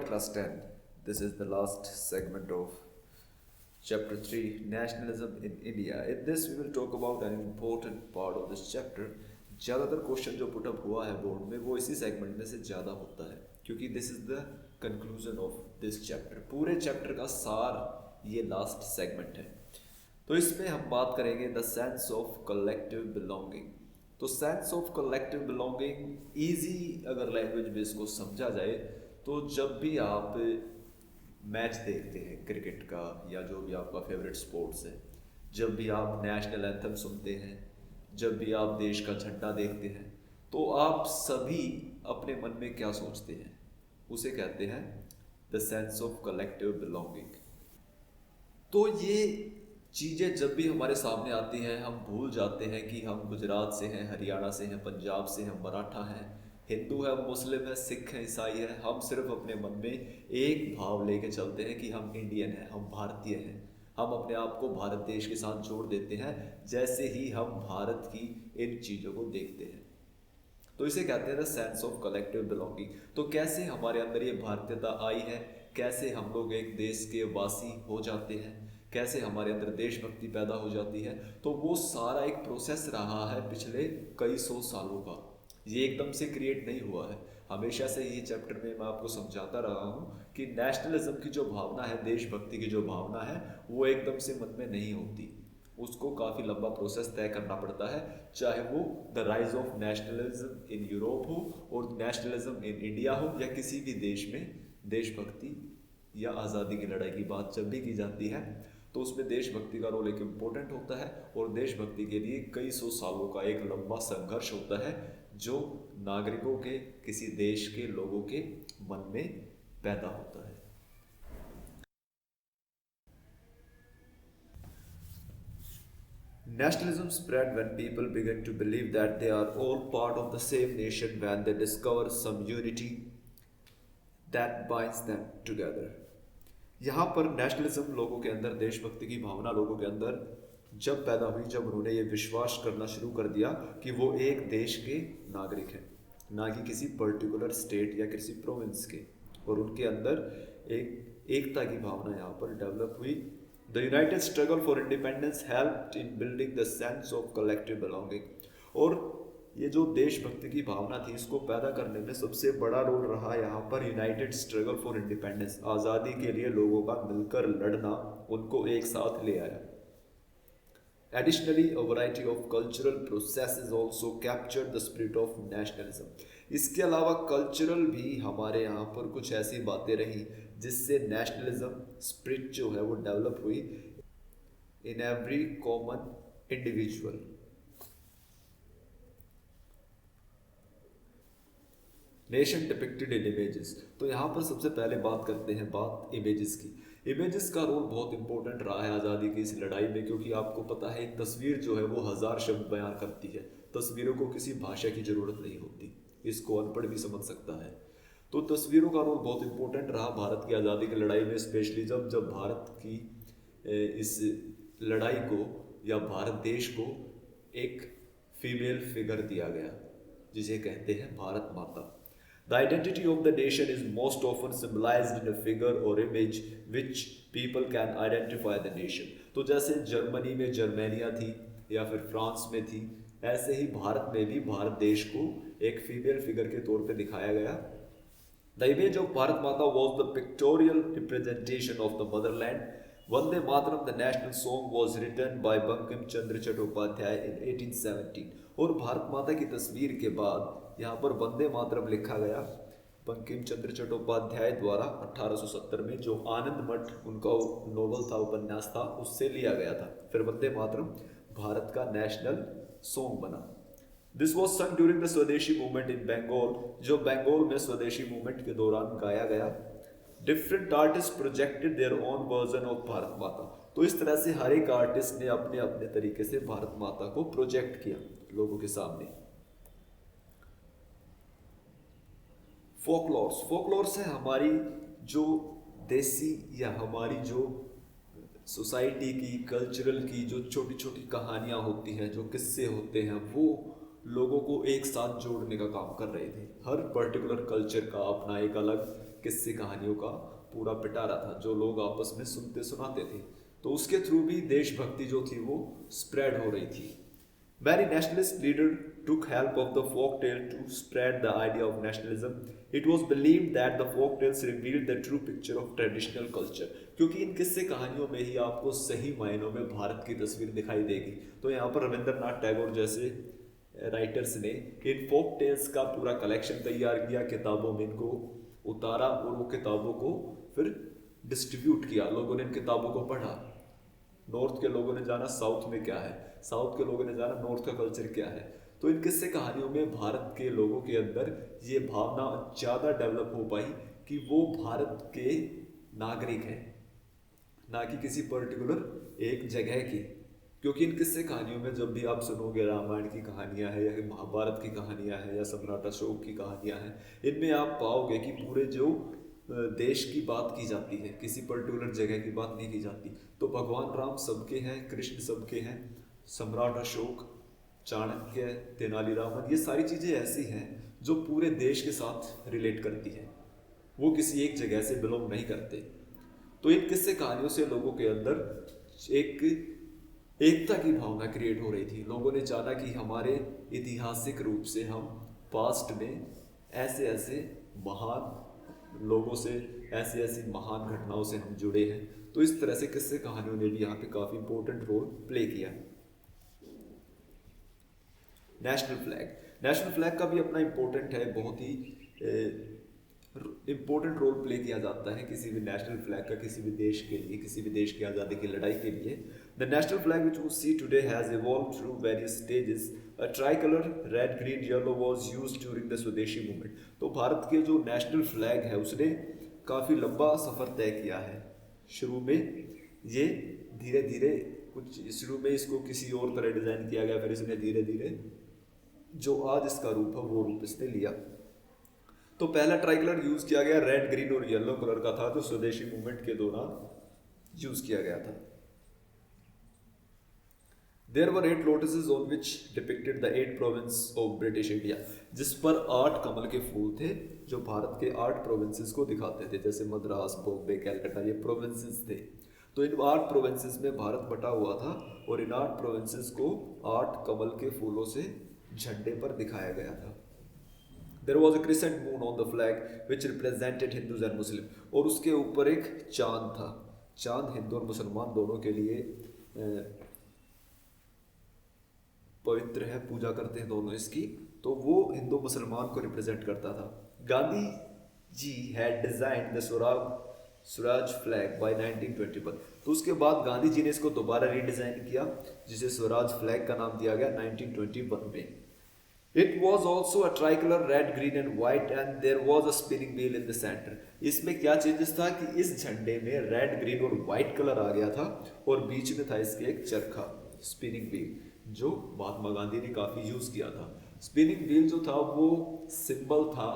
class 10. This is the last segment of chapter 3, Nationalism in India. In this, we will talk about an important part of this chapter. ज़्यादातर question जो put up हुआ है board में वो इसी segment में से ज़्यादा होता है क्योंकि this is the conclusion of this chapter. पूरे चैप्टर का सार ये लास्ट सेगमेंट है. तो इसमें हम बात करेंगे the sense of collective belonging. तो sense of collective belonging easy अगर लैंग्वेज में इसको समझा जाए तो जब भी आप मैच देखते हैं क्रिकेट का या जो भी आपका फेवरेट स्पोर्ट्स है, जब भी आप नेशनल एंथम सुनते हैं, जब भी आप देश का झंडा देखते हैं, तो आप सभी अपने मन में क्या सोचते हैं? उसे कहते हैं the sense of collective belonging. तो ये चीज़ें जब भी हमारे सामने आती हैं हम भूल जाते हैं कि हम गुजरात से हैं, हरियाणा से हैं, पंजाब से हैं, मराठा हैं, हिंदू है, मुस्लिम है, सिख है, ईसाई है. हम सिर्फ अपने मन में एक भाव लेके चलते हैं कि हम इंडियन हैं, हम भारतीय हैं. हम अपने आप को भारत देश के साथ जोड़ देते हैं जैसे ही हम भारत की इन चीज़ों को देखते हैं. तो इसे कहते हैं the sense of collective belonging. तो कैसे हमारे अंदर ये भारतीयता आई है, कैसे हम लोग एक देश के वासी हो जाते हैं, कैसे हमारे अंदर देशभक्ति पैदा हो जाती है, तो वो सारा एक प्रोसेस रहा है पिछले कई सौ सालों का. ये एकदम से क्रिएट नहीं हुआ है. हमेशा से ये चैप्टर में मैं आपको समझाता रहा हूँ कि नेशनलिज्म की जो भावना है, देशभक्ति की जो भावना है, वो एकदम से मन में नहीं होती. उसको काफ़ी लंबा प्रोसेस तय करना पड़ता है, चाहे वो the rise of nationalism in Europe हो और नेशनलिज्म इन इंडिया हो या किसी भी देश में देशभक्ति या आज़ादी की लड़ाई की बात जब भी की जाती है तो उसमें देशभक्ति का रोल एक इम्पोर्टेंट होता है और देशभक्ति के लिए कई सौ सालों का एक लंबा संघर्ष होता है जो नागरिकों के, किसी देश के लोगों के मन में पैदा होता है. Nationalism spread when people began to believe that they are all part of the same nation when they discover some unity that binds them together. यहाँ पर नेशनलिज्म लोगों के अंदर, देशभक्ति की भावना लोगों के अंदर जब पैदा हुई, जब उन्होंने ये विश्वास करना शुरू कर दिया कि वो एक देश के नागरिक हैं, ना कि किसी पर्टिकुलर स्टेट या किसी प्रोविंस के, और उनके अंदर एक एकता की भावना यहाँ पर डेवलप हुई. The United struggle for independence helped in building the sense of collective belonging. और ये जो देशभक्ति की भावना थी, इसको पैदा करने में सबसे बड़ा रोल रहा यहाँ पर यूनाइटेड स्ट्रगल फॉर इंडिपेंडेंस. आज़ादी के लिए लोगों का मिलकर लड़ना उनको एक साथ ले आया. Additionally, a variety of cultural processes also captured the spirit of nationalism. इसके अलावा कल्चरल भी हमारे यहाँ पर कुछ ऐसी बातें रही जिससे नेशनलिज्म स्पिरिट जो है वो डेवलप हुई in every common individual. Nation depicted in images. तो यहाँ पर सबसे पहले बात करते हैं बात इमेजेस की. इमेजेस का रोल बहुत इंपॉर्टेंट रहा है आज़ादी की इस लड़ाई में, क्योंकि आपको पता है एक तस्वीर जो है वो 1000 शब्द बयान करती है. तस्वीरों को किसी भाषा की ज़रूरत नहीं होती, इसको अनपढ़ भी समझ सकता है. तो तस्वीरों का रोल बहुत इंपॉर्टेंट रहा भारत की आज़ादी की लड़ाई में, स्पेशली जब भारत की इस लड़ाई को या भारत देश को एक फीमेल फिगर दिया गया जिसे कहते हैं भारत माता. The identity of the nation is most often symbolized in a figure or image which people can identify the nation. तो जैसे जर्मनी में जर्मेनिया थी या फिर फ्रांस में थी, ऐसे ही भारत में भी भारत देश को एक फीमेल फिगर के तौर पे दिखाया गया. The image of Bharat Mata was the pictorial representation of the motherland. Vande Mataram, the national song, was written by Bankim Chandra Chattopadhyay in 1817. और भारत माता की तस्वीर के बाद यहाँ पर वंदे मातरम लिखा गया बंकिम चंद्र चट्टोपाध्याय द्वारा 1870 में, जो आनंद मठ उनका नोवेल था, उपन्यास था, उससे लिया गया था. फिर वंदे मातरम भारत का नेशनल सॉन्ग बना. This was सung during the Swadeshi movement in Bengal, जो बंगाल में स्वदेशी मूवमेंट के दौरान गाया गया. Different artist projected their own version of Bharat माता. तो इस तरह से हर एक आर्टिस्ट ने अपने अपने तरीके से भारत माता को प्रोजेक्ट किया लोगों के सामने. फोकलॉर्स है हमारी जो देसी या हमारी जो सोसाइटी की, कल्चरल की जो छोटी छोटी कहानियाँ होती हैं, जो किस्से होते हैं, वो लोगों को एक साथ जोड़ने का काम कर रहे थे. हर पर्टिकुलर कल्चर का अपना एक अलग किस्से कहानियों का पूरा पिटारा था जो लोग आपस में सुनते सुनाते थे। तो उसके थ्रू भी देशभक्ति जो थी वो स्प्रेड हो रही थी। Many nationalist leaders took help of the folk tale to spread the idea of nationalism. It was believed that the folk tales revealed the true picture of traditional culture. क्योंकि इन किस्से कहानियों में ही आपको सही मायनों में भारत की तस्वीर दिखाई देगी। तो यहाँ पर रविंद्रनाथ टैगोर जैसे राइटर्स ने इन फोक टेल्स का पूरा कलेक्शन तैयार किया, किताबों में इनको उतारा और वो किताबों को फिर डिस्ट्रीब्यूट किया। लोगों ने इन किताबों को पढ़ा। नॉर्थ के लोगों ने जाना साउथ में क्या है, साउथ के लोगों ने जाना नॉर्थ का कल्चर क्या है। तो इन किस्से कहानियों में भारत के लोगों के अंदर ये भावना ज़्यादा डेवलप हो पाई कि वो भारत के नागरिक हैं, ना कि किसी पर्टिकुलर एक जगह की। क्योंकि इन किस्से कहानियों में जब भी आप सुनोगे रामायण की कहानियाँ हैं या महाभारत की कहानियाँ हैं या सम्राट अशोक की कहानियाँ हैं, इनमें आप पाओगे कि पूरे जो देश की बात की जाती है, किसी पर्टिकुलर जगह की बात नहीं की जाती। तो भगवान राम सबके हैं, कृष्ण सबके हैं, सम्राट अशोक, चाणक्य, तेनालीरामन, ये सारी चीज़ें ऐसी हैं जो पूरे देश के साथ रिलेट करती हैं, वो किसी एक जगह से बिलोंग नहीं करते। तो इन किस्से कहानियों से लोगों के अंदर एक एकता की भावना क्रिएट हो रही थी। लोगों ने जाना कि हमारे ऐतिहासिक रूप से हम पास्ट में ऐसे ऐसे महान लोगों से, ऐसी ऐसी महान घटनाओं से हम जुड़े हैं। तो इस तरह से किस्से कहानियों ने भी यहाँ पे काफ़ी इंपॉर्टेंट रोल प्ले किया। नेशनल फ्लैग का भी अपना इम्पोर्टेंट है, बहुत ही इम्पोर्टेंट रोल प्ले किया जाता है किसी भी नेशनल फ्लैग का, किसी भी देश के लिए, किसी भी देश की आज़ादी की लड़ाई के लिए। The national flag which we see today has evolved through various stages. A tricolour red green yellow was used during the Swadeshi movement. तो भारत के जो नेशनल फ्लैग है उसने काफ़ी लंबा सफ़र तय किया है। शुरू में ये धीरे धीरे कुछ, शुरू में इसको किसी और तरह डिज़ाइन किया गया, फिर इसने धीरे धीरे जो आज इसका रूप है वो रूप इसने लिया। तो पहला ट्राइकलर यूज किया गया रेड ग्रीन और येलो कलर का था, जो स्वदेशी मूवमेंट के दौरान यूज किया गया था। There were 8 lotuses on which depicted the 8 provinces of British India, जिस पर 8 कमल के फूल थे जो भारत के 8 प्रोविंसेस को दिखाते थे, जैसे मद्रास, बॉम्बे, कैलकाटा, ये प्रोविंसेस थे। तो इन 8 प्रोविंसेस में भारत बटा हुआ था और इन 8 प्रोविंसेस को 8 कमल के फूलों से झंडे पर दिखाया गया था। There was a crescent moon on the flag which represented Hindus and Muslim, और उसके ऊपर एक चांद था। चांद हिंदू और मुसलमान दोनों के लिए पवित्र है, पूजा करते हैं दोनों इसकी। तो वो हिंदू मुसलमान को रिप्रेजेंट करता था। Gandhi ji had designed the Swaraj flag by 1921। तो उसके बाद गांधी जी ने इसको दोबारा रीडिजाइन किया, जिसे स्वराज फ्लैग का नाम दिया गया 1921 में। It was also a tricolor red, green and white and there was a spinning wheel in the center. इसमें क्या चेंजेस था कि इस झंडे में रेड, ग्रीन और व्हाइट कलर आ गया था और बीच में था इसके एक चरखा, स्पिनिंग व्हील, जो महात्मा गांधी ने काफी यूज किया था। स्पिनिंग व्हील जो था वो सिंबल था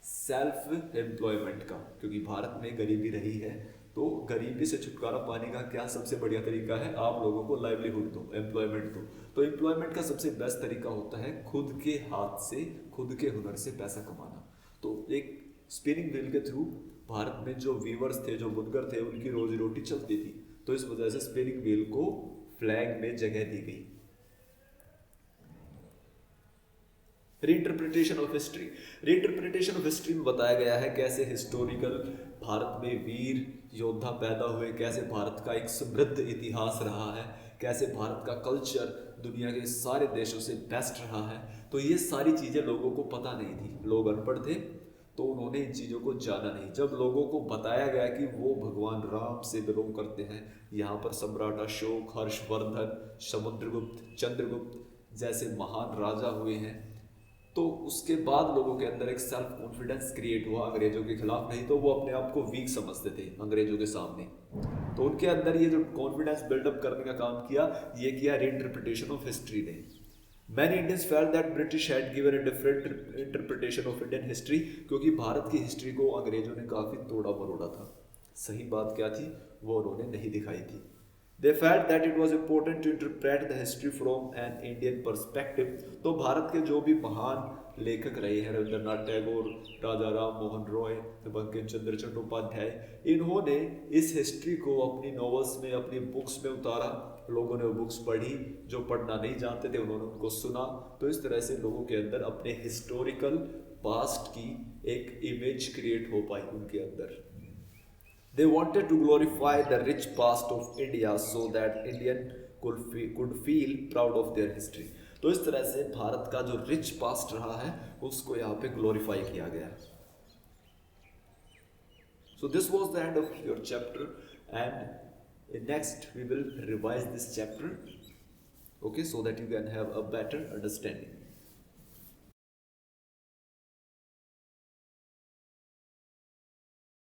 सेल्फ एम्प्लॉयमेंट का, क्योंकि भारत में गरीबी रही है। तो गरीबी से छुटकारा पाने का क्या सबसे बढ़िया तरीका है, आप लोगों को लाइवलीहुड दो, एम्प्लॉयमेंट दो। तो एम्प्लॉयमेंट का सबसे बेस्ट तरीका होता है खुद के हाथ से, खुद के हुनर से पैसा कमाना। तो एक स्पिनिंग व्हील के थ्रू भारत में जो वीवर्स थे, जो बुनकर थे, उनकी रोजी रोटी चलती थी। तो इस वजह से स्पिनिंग व्हील को फ्लैग में जगह दी गई। रीइंटरप्रिटेशन ऑफ हिस्ट्री। रीइंटरप्रिटेशन ऑफ हिस्ट्री में बताया गया है कैसे हिस्टोरिकल भारत में वीर योद्धा पैदा हुए, कैसे भारत का एक समृद्ध इतिहास रहा है, कैसे भारत का कल्चर दुनिया के सारे देशों से बेस्ट रहा है। तो ये सारी चीज़ें लोगों को पता नहीं थी, लोग अनपढ़ थे, तो उन्होंने इन चीज़ों को जाना नहीं। जब लोगों को बताया गया कि वो भगवान राम से बिलोंग करते हैं, यहाँ पर सम्राट अशोक, हर्षवर्धन, समुद्रगुप्त, चंद्रगुप्त जैसे महान राजा हुए हैं, तो उसके बाद लोगों के अंदर एक सेल्फ कॉन्फिडेंस क्रिएट हुआ अंग्रेजों के खिलाफ। नहीं तो वो अपने आप को वीक समझते थे अंग्रेजों के सामने। तो उनके अंदर ये जो कॉन्फिडेंस बिल्डअप करने का काम किया, ये किया रीइंटरप्रिटेशन ऑफ हिस्ट्री ने। Many Indians felt that British had given a different interpretation of Indian history, क्योंकि भारत की हिस्ट्री को अंग्रेजों ने काफ़ी तोड़ा मरोड़ा था। सही बात क्या थी वो उन्होंने नहीं दिखाई थी। They felt that it was important to interpret the history from an Indian perspective. तो भारत के जो भी महान लेखक रहे हैं, रविंद्रनाथ टैगोर, राजा राम मोहन रॉय, बंकिम चंद्र चट्टोपाध्याय, इन्होंने इस हिस्ट्री को अपनी नॉवेल्स में, अपनी बुक्स में उतारा। लोगों ने वो बुक्स पढ़ी, जो पढ़ना नहीं जानते थे उन्होंने उनको सुना। तो इस तरह से लोगों के अंदर अपने हिस्टोरिकल पास्ट की एक इमेज क्रिएट हो पाई उनके अंदर। They wanted to glorify the rich past of India so that Indian could feel proud of their history. तो इस तरह से भारत का जो रिच पास्ट रहा है उसको यहाँ पे ग्लोरीफाई किया गया। So this was the end of your chapter, and next we will revise this chapter, okay, so that you can have a better understanding.